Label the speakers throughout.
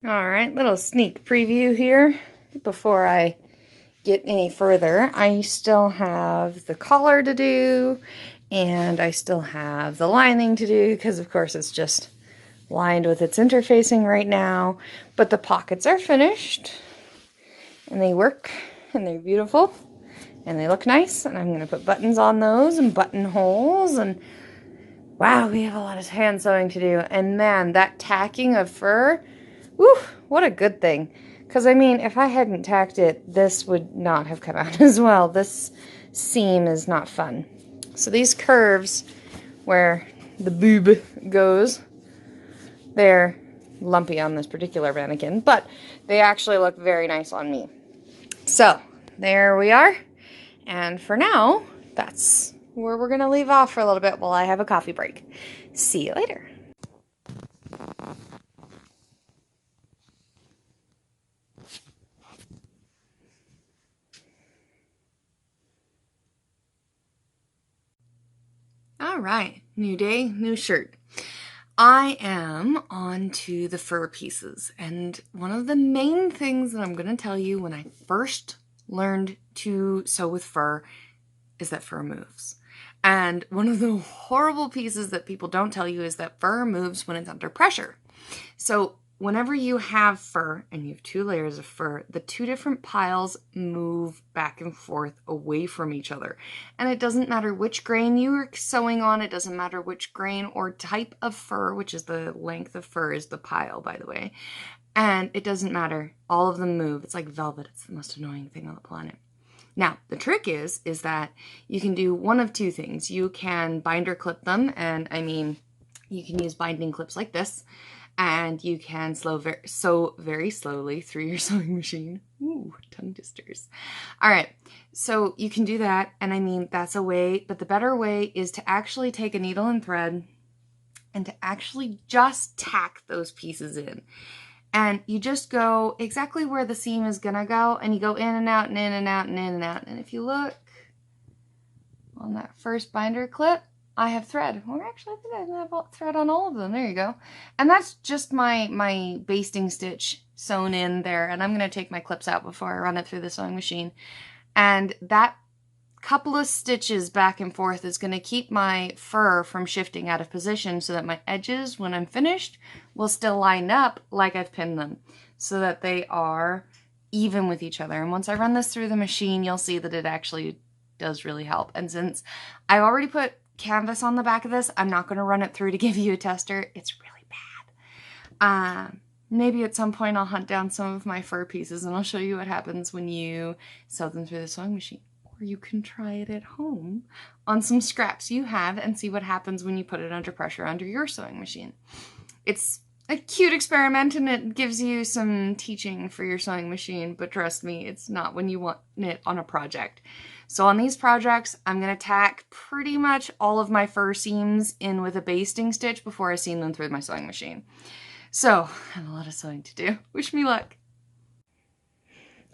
Speaker 1: All right, little sneak preview here before I get any further. I still have the collar to do, and I still have the lining to do because, of course, it's just lined with its interfacing right now. But the pockets are finished, and they work, and they're beautiful, and they look nice. And I'm going to put buttons on those and buttonholes, and wow, we have a lot of hand sewing to do. And man, that tacking of fur, whew, what a good thing. Because, I mean, if I hadn't tacked it, this would not have come out as well. This seam is not fun. So these curves where the boob goes, they're lumpy on this particular mannequin, but they actually look very nice on me. So there we are. And for now, that's where we're going to leave off for a little bit while I have a coffee break. See you later. All right, new day, new shirt. I am on to the fur pieces, and one of the main things that I'm going to tell you when I first learned to sew with fur is that fur moves. And one of the horrible pieces that people don't tell you is that fur moves when it's under pressure. So whenever you have fur, and you have two layers of fur, the two different piles move back and forth away from each other. And it doesn't matter which grain you are sewing on, it doesn't matter which grain or type of fur, which is the length of fur is the pile, by the way. And it doesn't matter. All of them move. It's like velvet. It's the most annoying thing on the planet. Now, the trick is that you can do one of two things. You can binder clip them, and I mean, you can use binding clips like this, and you can sew very slowly through your sewing machine. Ooh, tongue twisters. All right, so you can do that, and I mean, that's a way, but the better way is to actually take a needle and thread and to actually just tack those pieces in. And you just go exactly where the seam is gonna go, and you go in and out and in and out and in and out. And if you look on that first binder clip, I have thread. Or actually, I think I have thread on all of them. There you go. And that's just my basting stitch sewn in there. And I'm going to take my clips out before I run it through the sewing machine. And that couple of stitches back and forth is going to keep my fur from shifting out of position so that my edges, when I'm finished, will still line up like I've pinned them so that they are even with each other. And once I run this through the machine, you'll see that it actually does really help. And since I already put canvas on the back of this, I'm not going to run it through to give you a tester. It's really bad. Maybe at some point I'll hunt down some of my fur pieces and I'll show you what happens when you sew them through the sewing machine. Or you can try it at home on some scraps you have and see what happens when you put it under pressure under your sewing machine. It's a cute experiment and it gives you some teaching for your sewing machine, but trust me, it's not when you want it on a project. So on these projects, I'm going to tack pretty much all of my fur seams in with a basting stitch before I seam them through my sewing machine. So I have a lot of sewing to do. Wish me luck.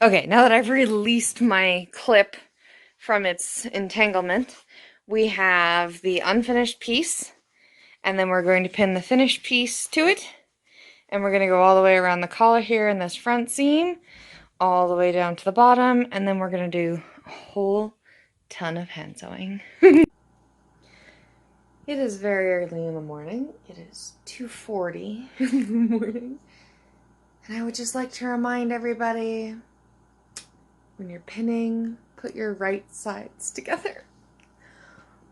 Speaker 1: Okay, now that I've released my clip from its entanglement, we have the unfinished piece, and then we're going to pin the finished piece to it, and we're going to go all the way around the collar here in this front seam, all the way down to the bottom, and then we're going to do a whole ton of hand sewing. It is very early in the morning. It is 2:40 in the morning, and I would just like to remind everybody, when you're pinning, put your right sides together,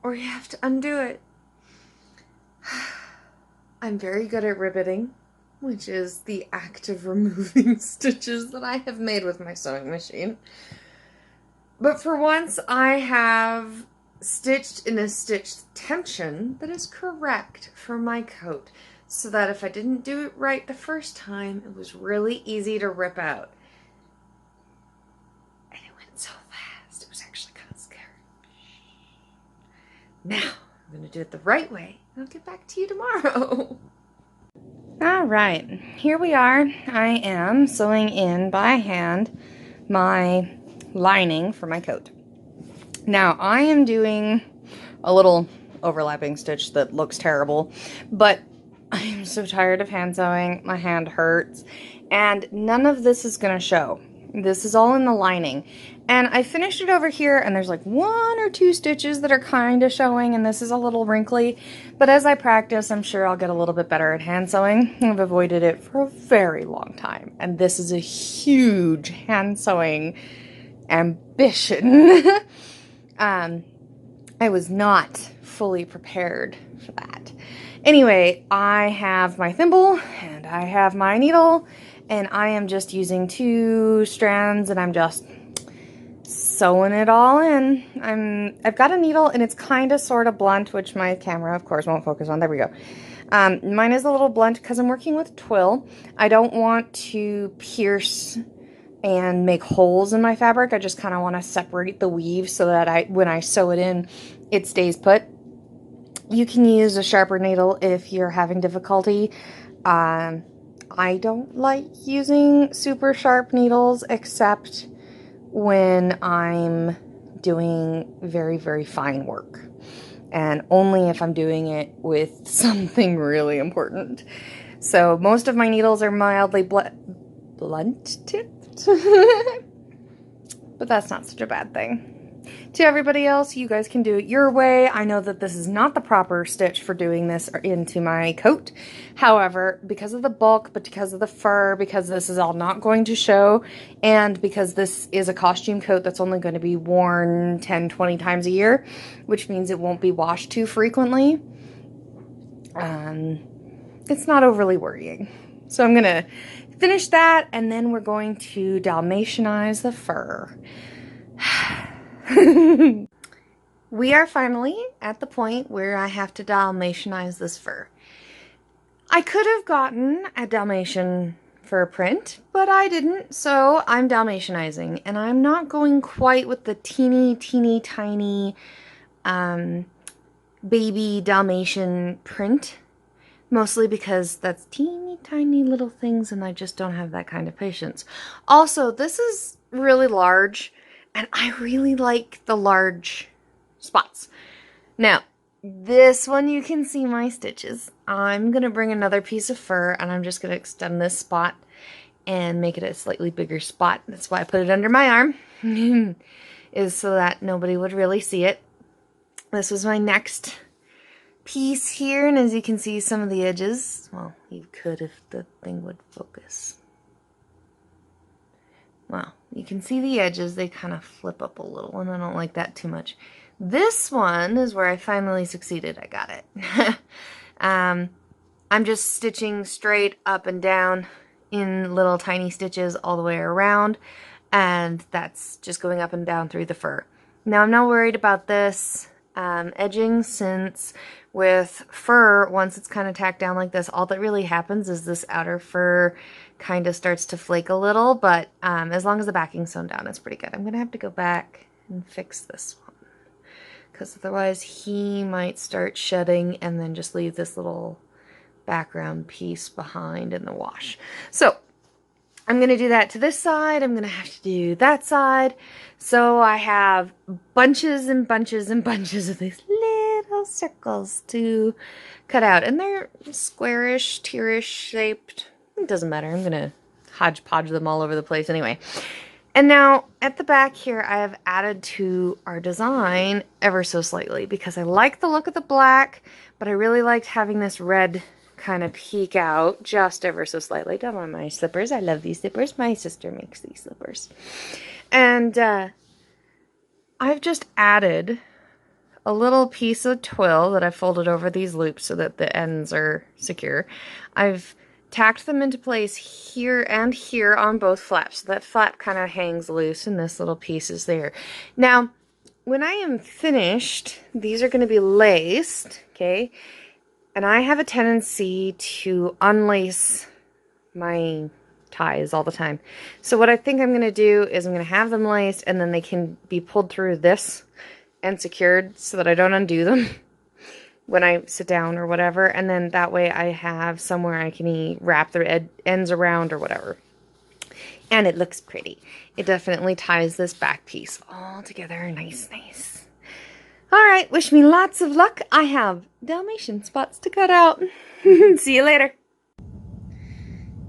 Speaker 1: or you have to undo it. I'm very good at ribbiting, which is the act of removing stitches that I have made with my sewing machine. But for once, I have stitched in a stitched tension that is correct for my coat, so that if I didn't do it right the first time, it was really easy to rip out. And it went so fast, it was actually kind of scary. Now, I'm going to do it the right way, and I'll get back to you tomorrow. All right, here we are. I am sewing in by hand my lining for my coat. Now, I am doing a little overlapping stitch that looks terrible, but I'm so tired of hand sewing. My hand hurts. And none of this is going to show. This is all in the lining. And I finished it over here, and there's like 1 or 2 stitches that are kind of showing, and this is a little wrinkly. But as I practice, I'm sure I'll get a little bit better at hand sewing. I've avoided it for a very long time. And this is a huge hand sewing ambition. I was not fully prepared for that. Anyway, I have my thimble and I have my needle, and I am just using 2 strands, and I'm just sewing it all in. I've got a needle, and it's kind of sort of blunt, which my camera of course won't focus on. There we go. Mine is a little blunt because I'm working with twill. I don't want to pierce and make holes in my fabric. I just kind of want to separate the weave so that when I sew it in, it stays put. You can use a sharper needle if you're having difficulty. I don't like using super sharp needles except when I'm doing very, very fine work. And only if I'm doing it with something really important. So most of my needles are mildly blunt tipped. But that's not such a bad thing. To everybody else, you guys can do it your way. I know that this is not the proper stitch for doing this into my coat. However, because of the bulk, but because of the fur, because this is all not going to show, and because this is a costume coat that's only going to be worn 10, 20 times a year, which means it won't be washed too frequently, it's not overly worrying. So I'm going to finish that, and then we're going to Dalmatianize the fur. We are finally at the point where I have to Dalmatianize this fur. I could have gotten a Dalmatian fur print, but I didn't, so I'm Dalmatianizing, and I'm not going quite with the teeny tiny baby Dalmatian print, mostly because that's teeny tiny little things, and I just don't have that kind of patience. Also, this is really large, and I really like the large spots. Now, this one you can see my stitches. I'm going to bring another piece of fur, and I'm just going to extend this spot and make it a slightly bigger spot. That's why I put it under my arm, is so that nobody would really see it. This was my next piece here, and as you can see, some of the edges, well, you could if the thing would focus. Well, you can see the edges, they kind of flip up a little, and I don't like that too much. This one is where I finally succeeded. I got it. I'm just stitching straight up and down in little tiny stitches all the way around, and that's just going up and down through the fur. Now, I'm not worried about this edging, since with fur, once it's kind of tacked down like this, all that really happens is this outer fur kind of starts to flake a little, but as long as the backing's sewn down, it's pretty good. I'm going to have to go back and fix this one, because otherwise he might start shedding and then just leave this little background piece behind in the wash. So I'm going to do that to this side. I'm going to have to do that side. So I have bunches and bunches and bunches of these little circles to cut out. And they're squarish, tearish shaped. It doesn't matter. I'm going to hodgepodge them all over the place anyway. And now at the back here, I have added to our design ever so slightly, because I like the look of the black, but I really liked having this red kind of peek out just ever so slightly. Don't mind my slippers. I love these slippers. My sister makes these slippers. And I've just added a little piece of twill that I folded over these loops so that the ends are secure. I've tacked them into place here and here on both flaps. So that flap kind of hangs loose and this little piece is there. Now, when I am finished, these are going to be laced, okay? And I have a tendency to unlace my ties all the time. So what I think I'm going to do is I'm going to have them laced, and then they can be pulled through this and secured so that I don't undo them when I sit down or whatever. And then that way I have somewhere I can wrap the ends around or whatever. And it looks pretty. It definitely ties this back piece all together nice. Alright, wish me lots of luck. I have Dalmatian spots to cut out. See you later.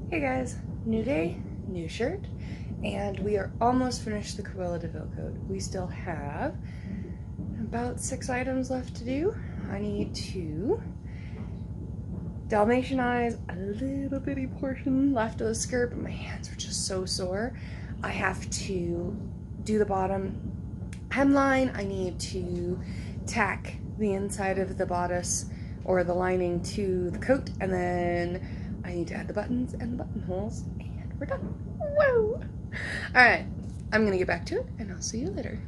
Speaker 1: Hey guys, new day, new shirt, and we are almost finished the Cruella Deville Coat. We still have about 6 items left to do. I need to Dalmatianize a little bitty portion left of the skirt, but my hands are just so sore. I have to do the bottom hemline. I need to tack the inside of the bodice or the lining to the coat, and then I need to add the buttons and the buttonholes, and we're done. Woo! Alright, I'm gonna get back to it, and I'll see you later.